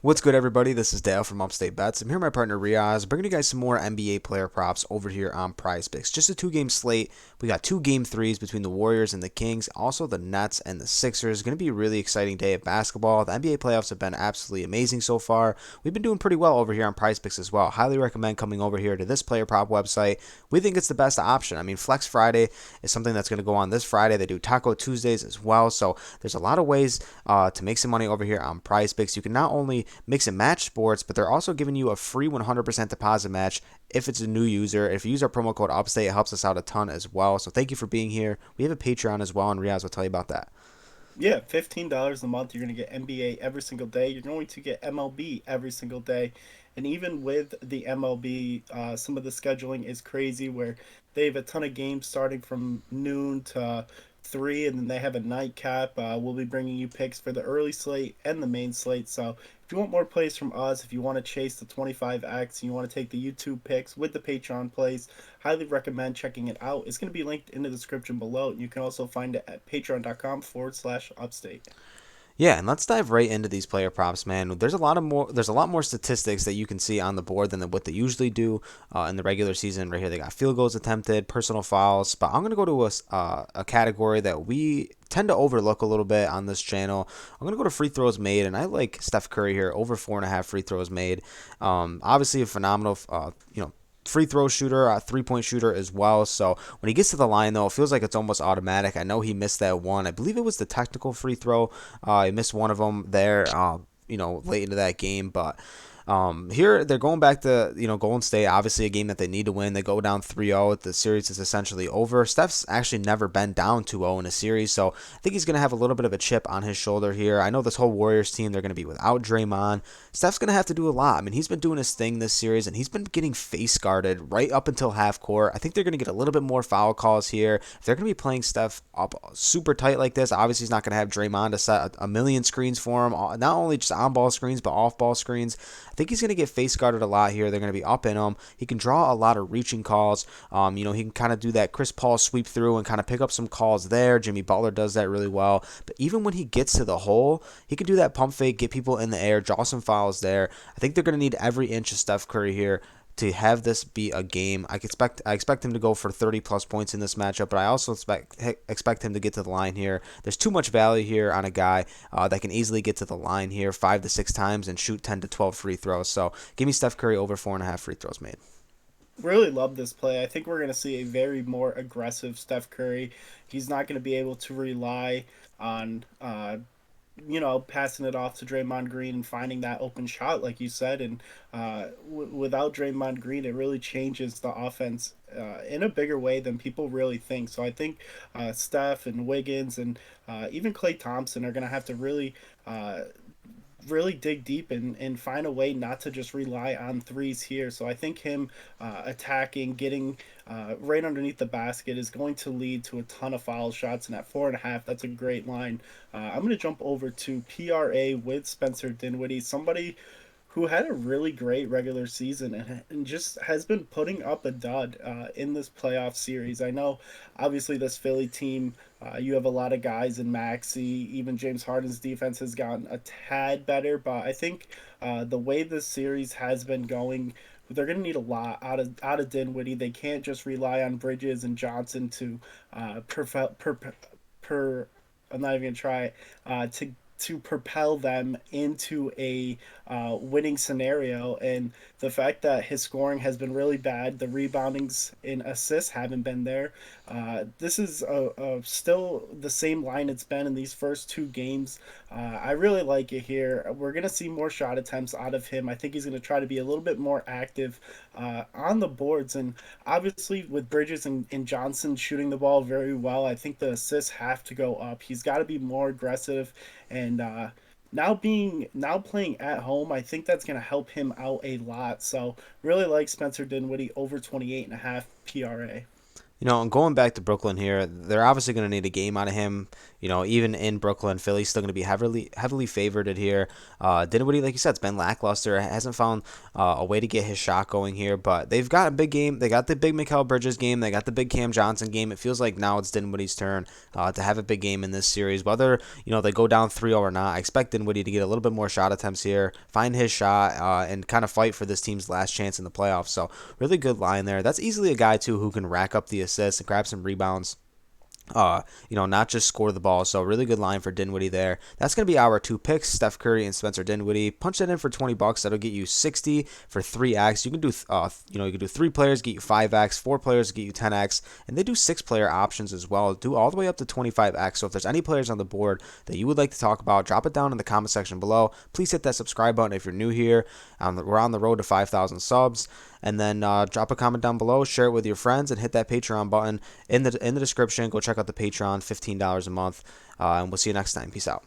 What's good, everybody? This is Dale from Upstate Bets. I'm here with my partner Reoz, bringing you guys some more NBA player props over here on Prize Picks. Just a two-game slate. We got two game threes between the Warriors and the Kings, also the Nets and the Sixers. Going to be a really exciting day of basketball. The NBA playoffs have been absolutely amazing so far. We've been doing pretty well over here on Prize Picks as well. Highly recommend coming over here to this player prop website. We think it's the best option. I mean, Flex Friday is something that's going to go on this Friday. They do Taco Tuesdays as well, so there's a lot of ways to make some money over here on Prize Picks. You can not only mix and match sports, but they're also giving you a free 100% deposit match if it's a new user. If you use our promo code UPSTATE, it helps us out a ton as well. So thank you for being here. We have a Patreon as well, and Riaz will tell you about that. Yeah, $15 a month. You're going to get NBA every single day. You're going to get MLB every single day. And even with the MLB, some of the scheduling is crazy where they have a ton of games starting from noon to 3, and then they have a nightcap. We'll be bringing you picks for the early slate and the main slate. So if you want more plays from us, if you want to chase the 25X, and you want to take the YouTube picks with the Patreon plays, highly recommend checking it out. It's going to be linked in the description below. You can also find it at patreon.com/upstate. Yeah, and let's dive right into these player props, man. There's a lot more statistics that you can see on the board than what they usually do in the regular season. Right here, they got field goals attempted, personal fouls, but I'm gonna go to a category that we tend to overlook a little bit on this channel. I'm gonna go to free throws made, and I like Steph Curry here over 4.5 free throws made. Obviously a phenomenal, free throw shooter, a 3 point shooter as well. So when he gets to the line, though, it feels like it's almost automatic. I know he missed that one. I believe it was the technical free throw. He missed one of them there, late into that game. But here they're going back to Golden State, obviously a game that they need to win. They go down 3-0. The series is essentially over. Steph's actually never been down 2-0 in a series, so I think he's going to have a little bit of a chip on his shoulder here. I know this whole Warriors team, they're going to be without Draymond. Steph's going to have to do a lot. I mean, he's been doing his thing this series, and he's been getting face guarded right up until half court. I think they're going to get a little bit more foul calls here. If they're going to be playing Steph up super tight like this, obviously he's not going to have Draymond to set a million screens for him, not only just on ball screens, but off ball screens. I think he's going to get face guarded a lot here. They're going to be up in him. He can draw a lot of reaching calls. He can kind of do that Chris Paul sweep through and kind of pick up some calls there. Jimmy Butler does that really well. But even when he gets to the hole, he can do that pump fake, get people in the air, draw some fouls there. I think they're going to need every inch of Steph Curry here to have this be a game. I expect him to go for 30 plus points in this matchup, but I also expect him to get to the line here. There's too much value here on a guy that can easily get to the line here 5 to 6 times and shoot 10 to 12 free throws. So give me Steph Curry over 4.5 free throws made. Really love this play. I think we're going to see a very more aggressive Steph Curry. He's not going to be able to rely on passing it off to Draymond Green and finding that open shot, like you said. And without Draymond Green, it really changes the offense in a bigger way than people really think. So I think Steph and Wiggins and even Klay Thompson are going to have to really dig deep and find a way not to just rely on threes here. So I think him attacking, getting right underneath the basket is going to lead to a ton of foul shots. And at 4.5, that's a great line. I'm going to jump over to PRA with Spencer Dinwiddie, somebody who had a really great regular season and just has been putting up a dud in this playoff series. I know, obviously, this Philly team, you have a lot of guys in Maxey. Even James Harden's defense has gotten a tad better, but I think the way this series has been going, they're going to need a lot out of Dinwiddie. They can't just rely on Bridges and Johnson to per I'm not even gonna try to propel them into a winning scenario. And the fact that his scoring has been really bad, the reboundings and assists haven't been there. This is still the same line it's been in these first two games. I really like it here. We're going to see more shot attempts out of him. I think he's going to try to be a little bit more active on the boards. And obviously, with Bridges and Johnson shooting the ball very well, I think the assists have to go up. He's got to be more aggressive. And now playing at home, I think that's going to help him out a lot. So really like Spencer Dinwiddie over 28.5 PRA. And going back to Brooklyn here, they're obviously going to need a game out of him. Even in Brooklyn, Philly's still going to be heavily favored here. Dinwiddie, like you said, it's been lackluster. Hasn't found a way to get his shot going here, but they've got a big game. They got the big Mikal Bridges game. They got the big Cam Johnson game. It feels like now it's Dinwiddie's turn to have a big game in this series. Whether they go down 3-0 or not, I expect Dinwiddie to get a little bit more shot attempts here, find his shot, and kind of fight for this team's last chance in the playoffs. So really good line there. That's easily a guy too who can rack up the assists and grab some rebounds. Not just score the ball. So really good line for Dinwiddie there. That's gonna be our two picks, Steph Curry and Spencer Dinwiddie. Punch that in for $20. That'll get you 60 for 3x. You can do, you can do 3 players, get you 5x, 4 players, get you 10x, and they do 6-player options as well. Do all the way up to 25x. So if there's any players on the board that you would like to talk about, drop it down in the comment section below. Please hit that subscribe button if you're new here. We're on the road to 5,000 subs. And then drop a comment down below, share it with your friends, and hit that Patreon button in the description. Go check out the Patreon, $15 a month, and we'll see you next time. Peace out.